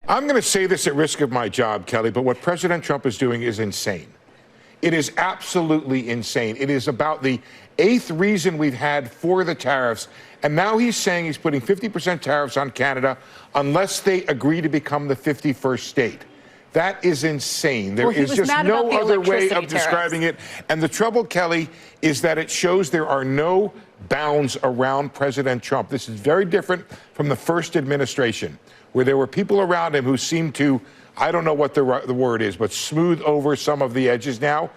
I'm going to say this at risk of my job, Kelly, but what President Trump is doing is insane. It is absolutely insane. It is about the 8th reason we've had for the tariffs. And now he's saying he's putting 50% tariffs on Canada unless they agree to become the 51st state. That is insane. There is just no other way of describing it. And the trouble, Kelly, is that it shows there are no bounds around President Trump. This is very different from the first administration, where there were people around him who seemed to, I don't know what the word is, but smooth over some of the edges now.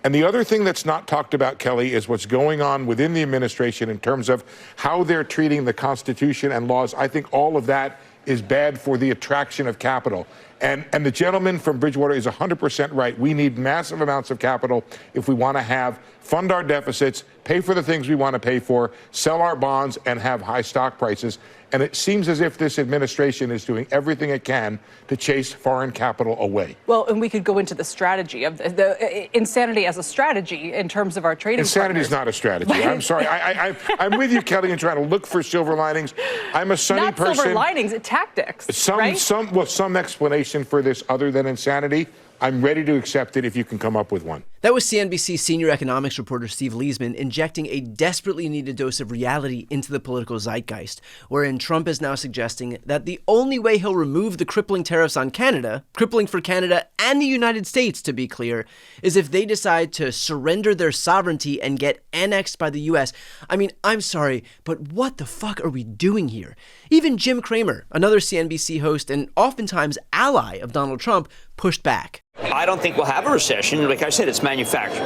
And the other thing that's not talked about, Kelly, is what's going on within the administration in terms of how they're treating the Constitution and laws. I think all of that is bad for the attraction of capital. And the gentleman from Bridgewater is 100% right. We need massive amounts of capital if we want to fund our deficits, pay for the things we want to pay for, sell our bonds, and have high stock prices. And it seems as if this administration is doing everything it can to chase foreign capital away. Well, and we could go into the strategy of the insanity as a strategy in terms of our trading Insanity is not a strategy. I'm sorry. I'm with you, Kelly, in trying to look for silver linings. I'm a sunny person. Not silver linings, tactics, right? Some explanation for this other than insanity. I'm ready to accept it if you can come up with one. That was CNBC senior economics reporter Steve Leisman injecting a desperately needed dose of reality into the political zeitgeist, wherein Trump is now suggesting that the only way he'll remove the crippling tariffs on Canada, crippling for Canada and the United States, to be clear, is if they decide to surrender their sovereignty and get annexed by the U.S. I mean, I'm sorry, but what the fuck are we doing here? Even Jim Cramer, another CNBC host and oftentimes ally of Donald Trump, pushed back. I don't think we'll have a recession. Like I said, it's manufacturing.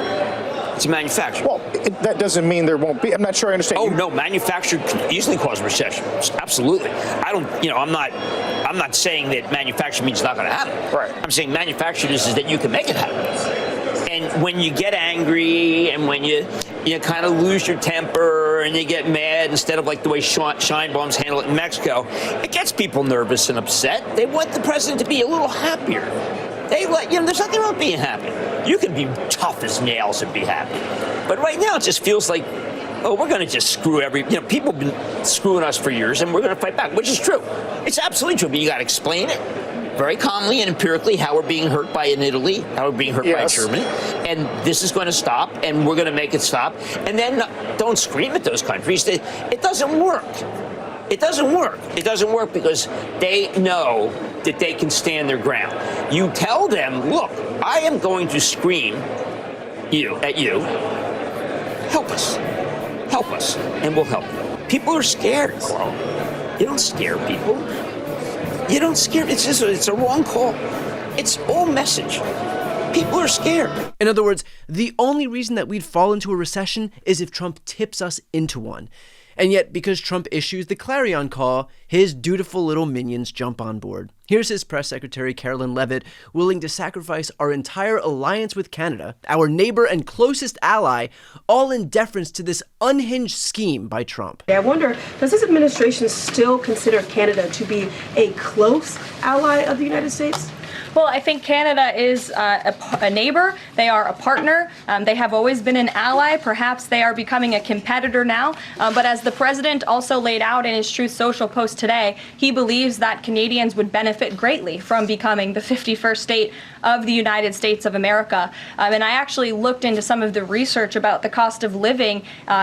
It's manufacturing. Well, that doesn't mean there won't be. I'm not sure I understand. Oh, no, manufacturing can easily cause a recession. Absolutely. I'm not saying that manufacturing means it's not going to happen. Right. I'm saying manufacturing is that you can make it happen. And when you get angry and when you kind of lose your temper and you get mad instead of like the way Scheinbaum's handle it in Mexico, it gets people nervous and upset. They want the president to be a little happier. There's nothing wrong with being happy. You can be tough as nails and be happy. But right now it just feels like, oh, we're going to just screw people have been screwing us for years and we're going to fight back, which is true. It's absolutely true, but you got to explain it very calmly and empirically how we're being hurt by in Italy, how we're being hurt by Germany. And this is going to stop and we're going to make it stop. And then don't scream at those countries. It doesn't work. It doesn't work. It doesn't work because they know that they can stand their ground. You tell them, look, I am going to scream at you. Help us, and we'll help you. People are scared, Carl. You don't scare people. You don't scare. It's a wrong call. It's all message. People are scared. In other words, the only reason that we'd fall into a recession is if Trump tips us into one. And yet, because Trump issues the clarion call, his dutiful little minions jump on board. Here's his press secretary, Carolyn Leavitt, willing to sacrifice our entire alliance with Canada, our neighbor and closest ally, all in deference to this unhinged scheme by Trump. I wonder, does this administration still consider Canada to be a close ally of the United States? Well, I think Canada is a neighbor. They are a partner. They have always been an ally. Perhaps they are becoming a competitor now. But as the president also laid out in his Truth Social post today, he believes that Canadians would benefit greatly from becoming the 51st state of the United States of America. And I actually looked into some of the research about the cost of living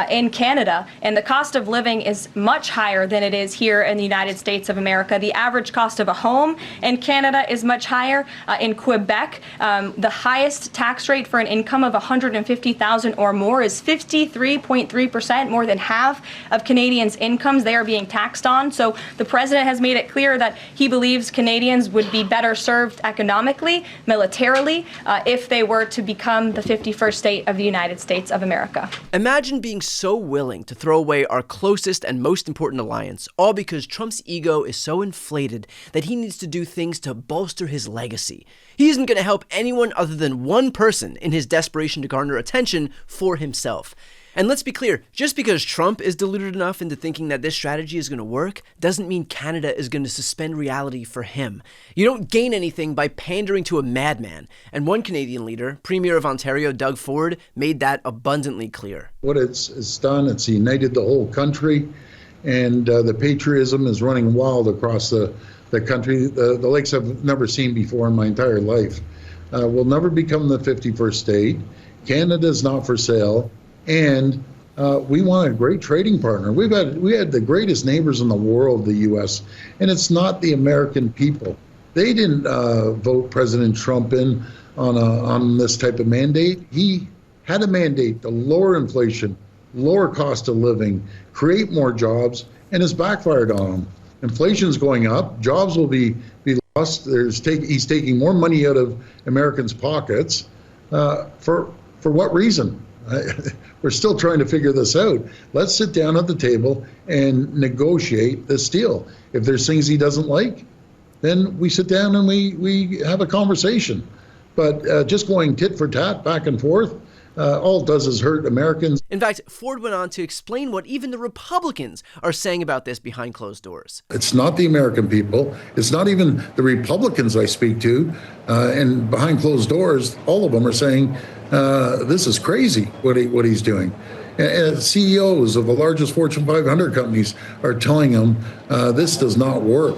in Canada. And the cost of living is much higher than it is here in the United States of America. The average cost of a home in Canada is much higher. In Quebec, the highest tax rate for an income of $150,000 or more is 53.3%, more than half of Canadians' incomes they are being taxed on. So the president has made it clear that he believes Canadians would be better served economically, militarily, if they were to become the 51st state of the United States of America. Imagine being so willing to throw away our closest and most important alliance, all because Trump's ego is so inflated that he needs to do things to bolster his legacy. He isn't going to help anyone other than one person in his desperation to garner attention for himself. And let's be clear, just because Trump is deluded enough into thinking that this strategy is going to work doesn't mean Canada is going to suspend reality for him. You don't gain anything by pandering to a madman. And one Canadian leader, Premier of Ontario Doug Ford, made that abundantly clear. What it's done, it's united the whole country, and the patriotism is running wild across the the country the likes I've never seen before in my entire life. We'll never become the 51st state. Canada is not for sale, and we want a great trading partner. We had the greatest neighbors in the world, the U.S., and it's not the American people. They didn't vote President Trump in on this type of mandate. He had a mandate to lower inflation, lower cost of living, create more jobs, and it's backfired on him. Inflation's going up, jobs will be lost. He's taking more money out of Americans' pockets. For what reason? We're still trying to figure this out. Let's sit down at the table and negotiate this deal. If there's things he doesn't like, then we sit down and we have a conversation. But just going tit for tat, back and forth, all it does is hurt Americans. In fact, Ford went on to explain what even the Republicans are saying about this behind closed doors. It's not the American people. It's not even the Republicans I speak to. And behind closed doors, all of them are saying, this is crazy what he's doing. And CEOs of the largest Fortune 500 companies are telling him this does not work.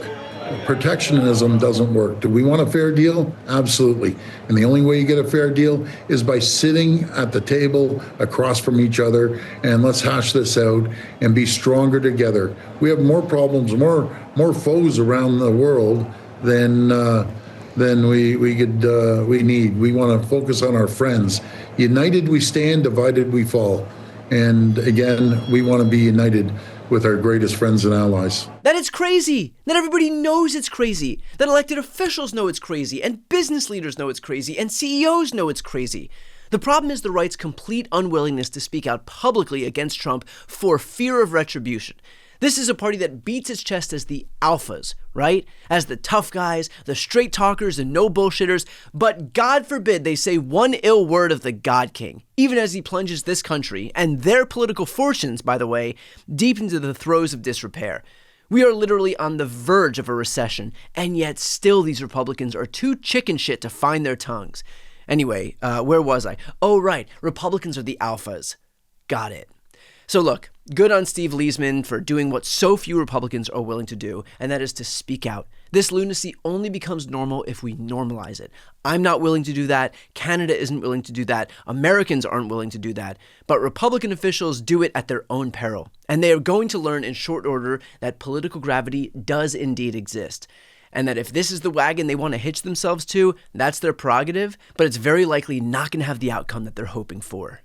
Protectionism doesn't work. Do we want a fair deal? Absolutely. And the only way you get a fair deal is by sitting at the table across from each other, and let's hash this out and be stronger together. We have more problems, more foes around the world than we need. We want to focus on our friends. United we stand, divided we fall. And again, we want to be united with our greatest friends and allies. That it's crazy, that everybody knows it's crazy, that elected officials know it's crazy, and business leaders know it's crazy, and CEOs know it's crazy. The problem is the right's complete unwillingness to speak out publicly against Trump for fear of retribution. This is a party that beats its chest as the alphas, right? As the tough guys, the straight talkers, and no bullshitters. But God forbid they say one ill word of the God King, even as he plunges this country, and their political fortunes, by the way, deep into the throes of disrepair. We are literally on the verge of a recession, and yet still these Republicans are too chicken shit to find their tongues. Anyway, where was I? Oh, right. Republicans are the alphas. Got it. So look, good on Steve Leisman for doing what so few Republicans are willing to do, and that is to speak out. This lunacy only becomes normal if we normalize it. I'm not willing to do that. Canada isn't willing to do that. Americans aren't willing to do that. But Republican officials do it at their own peril. And they are going to learn in short order that political gravity does indeed exist. And that if this is the wagon they want to hitch themselves to, that's their prerogative, but it's very likely not going to have the outcome that they're hoping for.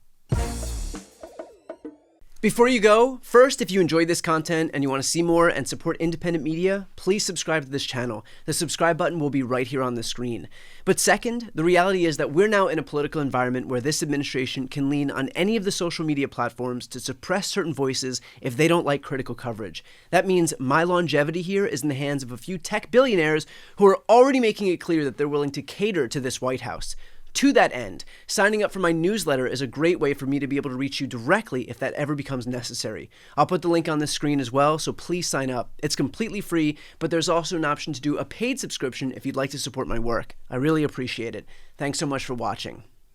Before you go, first, if you enjoyed this content and you want to see more and support independent media, please subscribe to this channel. The subscribe button will be right here on the screen. But second, the reality is that we're now in a political environment where this administration can lean on any of the social media platforms to suppress certain voices if they don't like critical coverage. That means my longevity here is in the hands of a few tech billionaires who are already making it clear that they're willing to cater to this White House. To that end, signing up for my newsletter is a great way for me to be able to reach you directly if that ever becomes necessary. I'll put the link on the screen as well, so please sign up. It's completely free, but there's also an option to do a paid subscription if you'd like to support my work. I really appreciate it. Thanks so much for watching.